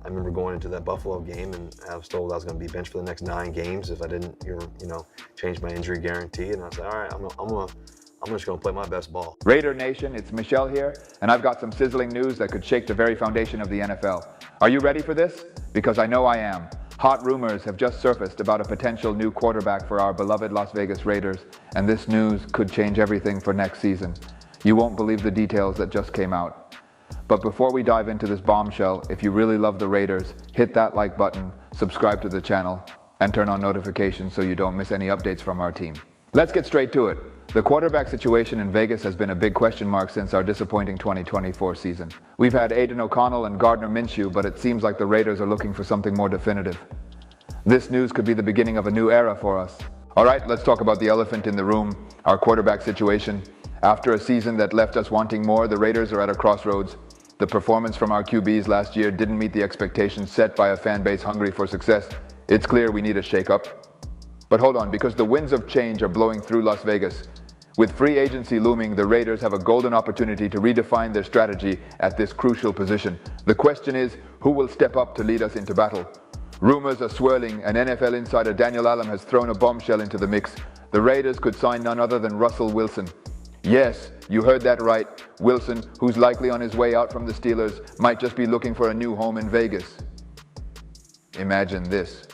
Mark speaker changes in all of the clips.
Speaker 1: I remember going into that Buffalo game, and I was told I was going to be benched for the next 9 games if I didn't, change my injury guarantee. And I said, all right, I'm just going to play my best ball.
Speaker 2: Raider Nation, it's Michelle here, and I've got some sizzling news that could shake the very foundation of the NFL. Are you ready for this? Because I know I am. Hot rumors have just surfaced about a potential new quarterback for our beloved Las Vegas Raiders, and this news could change everything for next season. You won't believe the details that just came out. But before we dive into this bombshell, if you really love the Raiders, hit that like button, subscribe to the channel, and turn on notifications so you don't miss any updates from our team. Let's get straight to it. The quarterback situation in Vegas has been a big question mark since our disappointing 2024 season. We've had Aiden O'Connell and Gardner Minshew, but it seems like the Raiders are looking for something more definitive. This news could be the beginning of a new era for us. All right, let's talk about the elephant in the room, our quarterback situation. After a season that left us wanting more, the Raiders are at a crossroads. The performance from our QBs last year didn't meet the expectations set by a fan base hungry for success. It's clear we need a shake-up. But hold on, because the winds of change are blowing through Las Vegas. With free agency looming, the Raiders have a golden opportunity to redefine their strategy at this crucial position. The question is, who will step up to lead us into battle? Rumors are swirling, and NFL insider Daniel Allen has thrown a bombshell into the mix. The Raiders could sign none other than Russell Wilson. Yes, you heard that right. Wilson, who's likely on his way out from the Steelers, might just be looking for a new home in Vegas. Imagine this.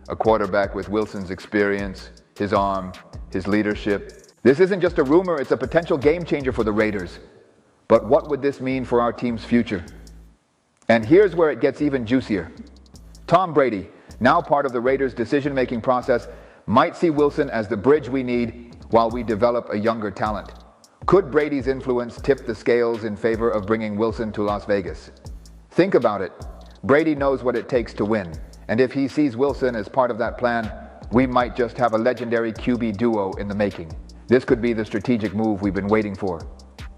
Speaker 2: A quarterback with Wilson's experience, his arm, his leadership. This isn't just a rumor, it's a potential game changer for the Raiders. But what would this mean for our team's future? And here's where it gets even juicier. Tom Brady, now part of the Raiders' decision-making process, might see Wilson as the bridge we need while we develop a younger talent. Could Brady's influence tip the scales in favor of bringing Wilson to Las Vegas? Think about it. Brady knows what it takes to win, and if he sees Wilson as part of that plan, we might just have a legendary QB duo in the making. This could be the strategic move we've been waiting for.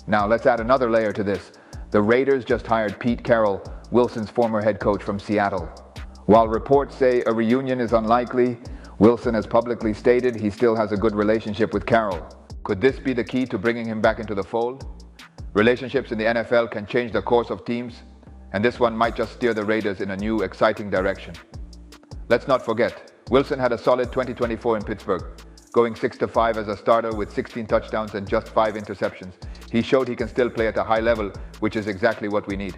Speaker 2: Now let's add another layer to this. The Raiders just hired Pete Carroll, Wilson's former head coach from Seattle. While reports say a reunion is unlikely, Wilson has publicly stated he still has a good relationship with Carroll. Could this be the key to bringing him back into the fold? Relationships in the NFL can change the course of teams, and this one might just steer the Raiders in a new, exciting direction. Let's not forget, Wilson had a solid 2024 in Pittsburgh, going 6-5 as a starter with 16 touchdowns and just 5 interceptions. He showed he can still play at a high level, which is exactly what we need.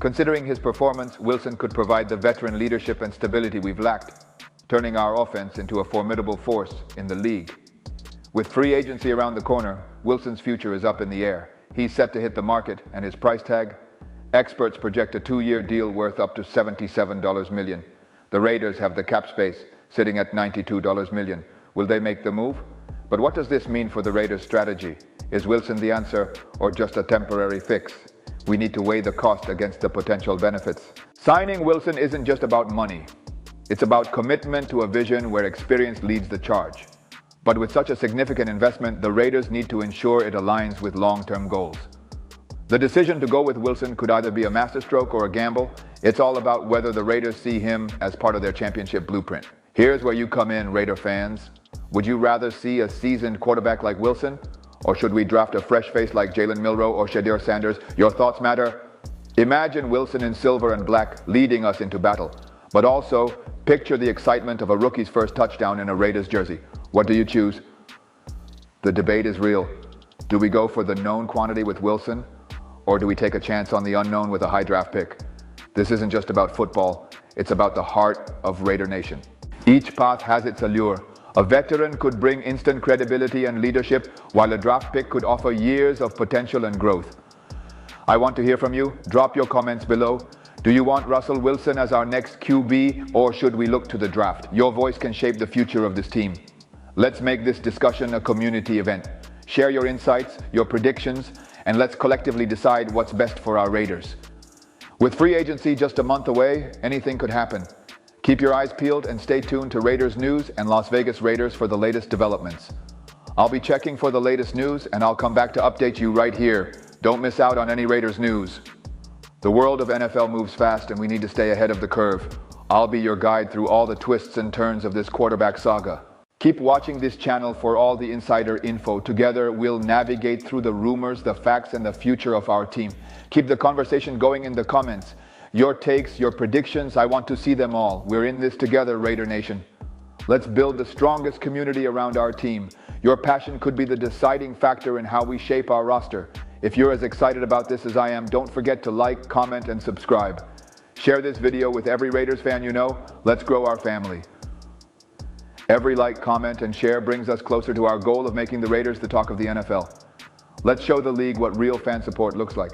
Speaker 2: Considering his performance, Wilson could provide the veteran leadership and stability we've lacked, turning our offense into a formidable force in the league. With free agency around the corner, Wilson's future is up in the air. He's set to hit the market, and his price tag? Experts project a 2-year deal worth up to $77 million. The Raiders have the cap space, sitting at $92 million. Will they make the move? But what does this mean for the Raiders' strategy? Is Wilson the answer, or just a temporary fix? We need to weigh the cost against the potential benefits. Signing Wilson isn't just about money. It's about commitment to a vision where experience leads the charge. But with such a significant investment, the Raiders need to ensure it aligns with long-term goals. The decision to go with Wilson could either be a masterstroke or a gamble. It's all about whether the Raiders see him as part of their championship blueprint. Here's where you come in, Raider fans. Would you rather see a seasoned quarterback like Wilson? Or should we draft a fresh face like Jalen Milroe or Shadir Sanders? Your thoughts matter? Imagine Wilson in silver and black leading us into battle. But also, picture the excitement of a rookie's first touchdown in a Raiders jersey. What do you choose? The debate is real. Do we go for the known quantity with Wilson? Or do we take a chance on the unknown with a high draft pick? This isn't just about football. It's about the heart of Raider Nation. Each path has its allure. A veteran could bring instant credibility and leadership, while a draft pick could offer years of potential and growth. I want to hear from you. Drop your comments below. Do you want Russell Wilson as our next QB, or should we look to the draft? Your voice can shape the future of this team. Let's make this discussion a community event. Share your insights, your predictions, and let's collectively decide what's best for our Raiders. With free agency just a month away, anything could happen. Keep your eyes peeled and stay tuned to Raiders News and Las Vegas Raiders for the latest developments. I'll be checking for the latest news, and I'll come back to update you right here. Don't miss out on any Raiders news. The world of NFL moves fast, and we need to stay ahead of the curve. I'll be your guide through all the twists and turns of this quarterback saga. Keep watching this channel for all the insider info. Together, we'll navigate through the rumors, the facts, and the future of our team. Keep the conversation going in the comments. Your takes, your predictions, I want to see them all. We're in this together, Raider Nation. Let's build the strongest community around our team. Your passion could be the deciding factor in how we shape our roster. If you're as excited about this as I am, don't forget to like, comment, and subscribe. Share this video with every Raiders fan you know. Let's grow our family. Every like, comment, and share brings us closer to our goal of making the Raiders the talk of the NFL. Let's show the league what real fan support looks like.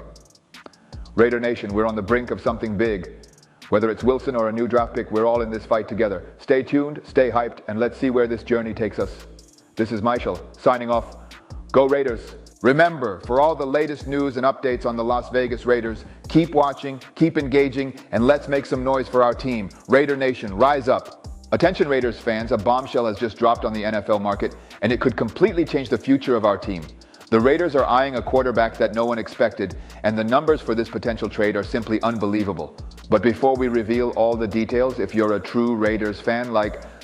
Speaker 2: Raider Nation, we're on the brink of something big. Whether it's Wilson or a new draft pick, we're all in this fight together. Stay tuned, stay hyped, and let's see where this journey takes us. This is Michael, signing off. Go Raiders! Remember, for all the latest news and updates on the Las Vegas Raiders, keep watching, keep engaging, and let's make some noise for our team. Raider Nation, rise up! Attention Raiders fans, a bombshell has just dropped on the NFL market, and it could completely change the future of our team. The Raiders are eyeing a quarterback that no one expected, and the numbers for this potential trade are simply unbelievable. But before we reveal all the details, if you're a true Raiders fan,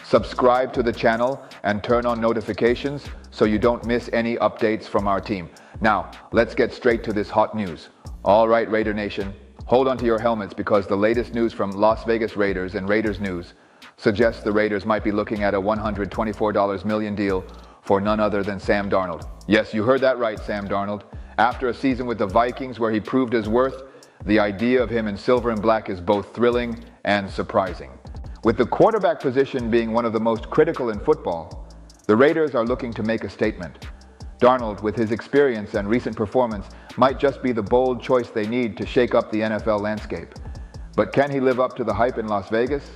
Speaker 2: subscribe to the channel and turn on notifications so you don't miss any updates from our team. Now, let's get straight to this hot news. All right, Raider Nation, hold on to your helmets because the latest news from Las Vegas Raiders and Raiders News suggests the Raiders might be looking at a $124 million deal for none other than Sam Darnold. Yes, you heard that right, Sam Darnold. After a season with the Vikings where he proved his worth, the idea of him in silver and black is both thrilling and surprising. With the quarterback position being one of the most critical in football, the Raiders are looking to make a statement. Darnold, with his experience and recent performance, might just be the bold choice they need to shake up the NFL landscape. But can he live up to the hype in Las Vegas?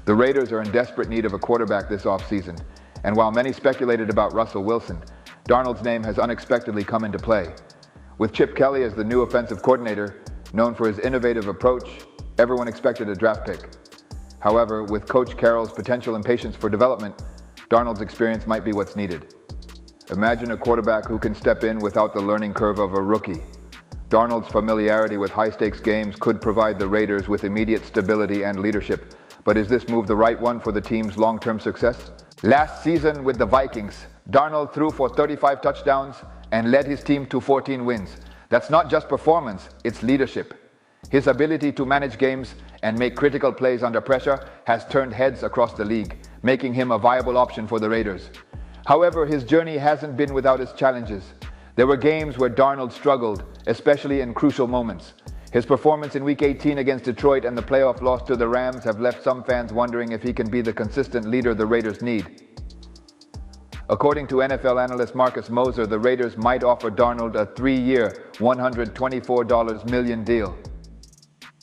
Speaker 2: The Raiders are in desperate need of a quarterback this offseason, and while many speculated about Russell Wilson, Darnold's name has unexpectedly come into play. With Chip Kelly as the new offensive coordinator, known for his innovative approach, everyone expected a draft pick. However, with Coach Carroll's potential impatience for development, Darnold's experience might be what's needed. Imagine a quarterback who can step in without the learning curve of a rookie. Darnold's familiarity with high-stakes games could provide the Raiders with immediate stability and leadership. But is this move the right one for the team's long-term success? Last season with the Vikings, Darnold threw for 35 touchdowns and led his team to 14 wins. That's not just performance, it's leadership. His ability to manage games and make critical plays under pressure has turned heads across the league, making him a viable option for the Raiders. However, his journey hasn't been without its challenges. There were games where Darnold struggled, especially in crucial moments. His performance in Week 18 against Detroit and the playoff loss to the Rams have left some fans wondering if he can be the consistent leader the Raiders need. According to NFL analyst Marcus Moser, the Raiders might offer Darnold a 3-year, $124 million deal.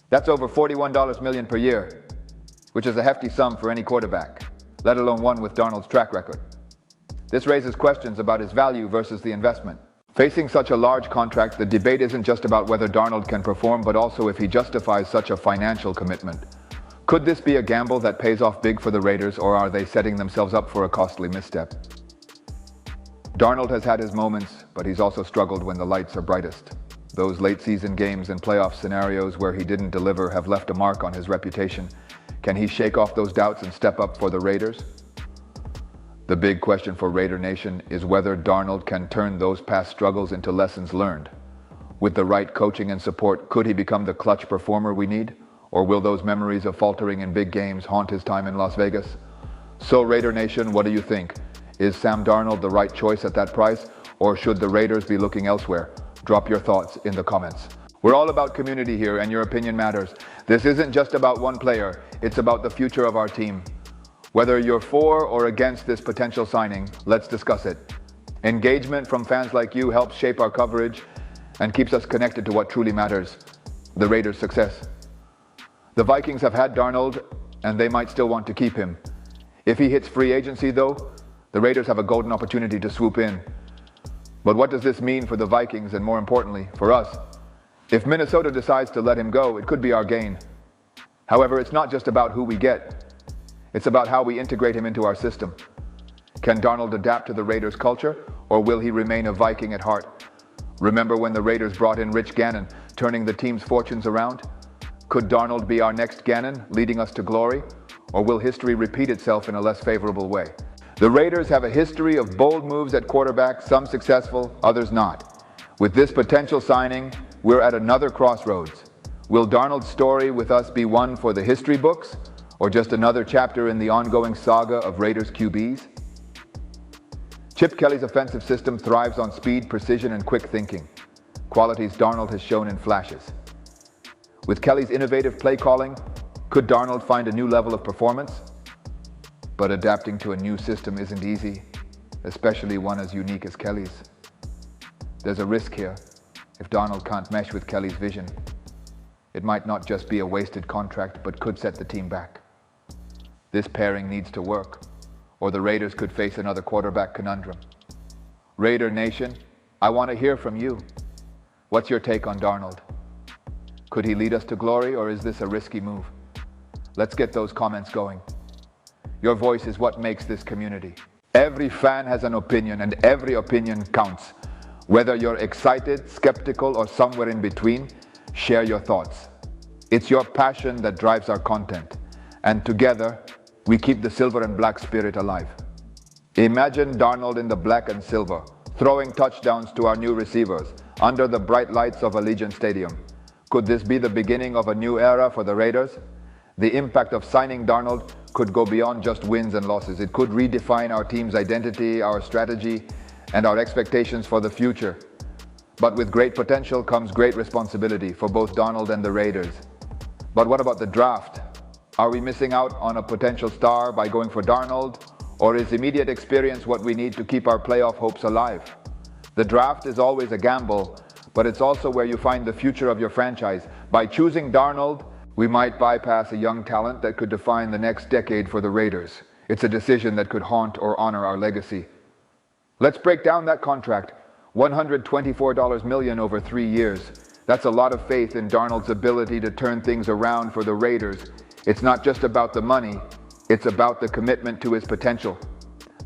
Speaker 2: That's over $41 million per year, which is a hefty sum for any quarterback, let alone one with Darnold's track record. This raises questions about his value versus the investment. Facing such a large contract, the debate isn't just about whether Darnold can perform, but also if he justifies such a financial commitment. Could this be a gamble that pays off big for the Raiders, or are they setting themselves up for a costly misstep? Darnold has had his moments, but he's also struggled when the lights are brightest. Those late-season games and playoff scenarios where he didn't deliver have left a mark on his reputation. Can he shake off those doubts and step up for the Raiders? The big question for Raider Nation is whether Darnold can turn those past struggles into lessons learned. With the right coaching and support, could he become the clutch performer we need? Or will those memories of faltering in big games haunt his time in Las Vegas? So Raider Nation, what do you think? Is Sam Darnold the right choice at that price? Or should the Raiders be looking elsewhere? Drop your thoughts in the comments. We're all about community here, and your opinion matters. This isn't just about one player, it's about the future of our team. Whether you're for or against this potential signing, let's discuss it. Engagement from fans like you helps shape our coverage and keeps us connected to what truly matters, the Raiders' success. The Vikings have had Darnold, and they might still want to keep him. If he hits free agency, though, the Raiders have a golden opportunity to swoop in. But what does this mean for the Vikings, and more importantly, for us? If Minnesota decides to let him go, it could be our gain. However, it's not just about who we get. It's about how we integrate him into our system. Can Darnold adapt to the Raiders' culture, or will he remain a Viking at heart? Remember when the Raiders brought in Rich Gannon, turning the team's fortunes around? Could Darnold be our next Gannon, leading us to glory? Or will history repeat itself in a less favorable way? The Raiders have a history of bold moves at quarterback, some successful, others not. With this potential signing, we're at another crossroads. Will Darnold's story with us be one for the history books, or just another chapter in the ongoing saga of Raiders QBs? Chip Kelly's offensive system thrives on speed, precision, and quick thinking, qualities Darnold has shown in flashes. With Kelly's innovative play calling, could Darnold find a new level of performance? But adapting to a new system isn't easy, especially one as unique as Kelly's. There's a risk here. If Darnold can't mesh with Kelly's vision, it might not just be a wasted contract, but could set the team back. This pairing needs to work, or the Raiders could face another quarterback conundrum. Raider Nation, I want to hear from you. What's your take on Darnold? Could he lead us to glory, or is this a risky move? Let's get those comments going. Your voice is what makes this community. Every fan has an opinion, and every opinion counts. Whether you're excited, skeptical, or somewhere in between, share your thoughts. It's your passion that drives our content, and together, we keep the silver and black spirit alive. Imagine Darnold in the black and silver, throwing touchdowns to our new receivers under the bright lights of Allegiant Stadium. Could this be the beginning of a new era for the Raiders? The impact of signing Darnold could go beyond just wins and losses. It could redefine our team's identity, our strategy, and our expectations for the future. But with great potential comes great responsibility for both Darnold and the Raiders. But what about the draft? Are we missing out on a potential star by going for Darnold? Or is immediate experience what we need to keep our playoff hopes alive? The draft is always a gamble, but it's also where you find the future of your franchise. By choosing Darnold, we might bypass a young talent that could define the next decade for the Raiders. It's a decision that could haunt or honor our legacy. Let's break down that contract. $124 million over 3 years. That's a lot of faith in Darnold's ability to turn things around for the Raiders. It's not just about the money, it's about the commitment to his potential.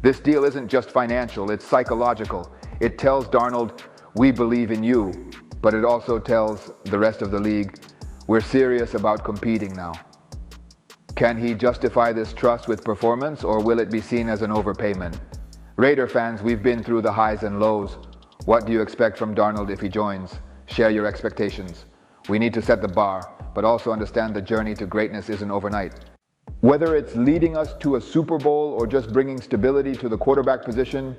Speaker 2: This deal isn't just financial, it's psychological. It tells Darnold, we believe in you, but it also tells the rest of the league, we're serious about competing now. Can he justify this trust with performance, or will it be seen as an overpayment? Raider fans, we've been through the highs and lows. What do you expect from Darnold if he joins? Share your expectations. We need to set the bar, but also understand the journey to greatness isn't overnight. Whether it's leading us to a Super Bowl or just bringing stability to the quarterback position,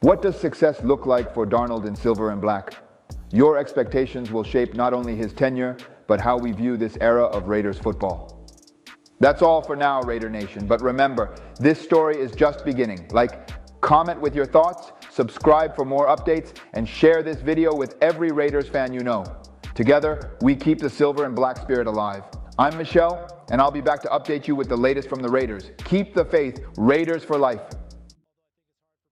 Speaker 2: what does success look like for Darnold in silver and black? Your expectations will shape not only his tenure, but how we view this era of Raiders football. That's all for now, Raider Nation, but remember, this story is just beginning. Comment with your thoughts, subscribe for more updates, and share this video with every Raiders fan you know. Together, we keep the silver and black spirit alive. I'm Michelle, and I'll be back to update you with the latest from the Raiders. Keep the faith, Raiders for life.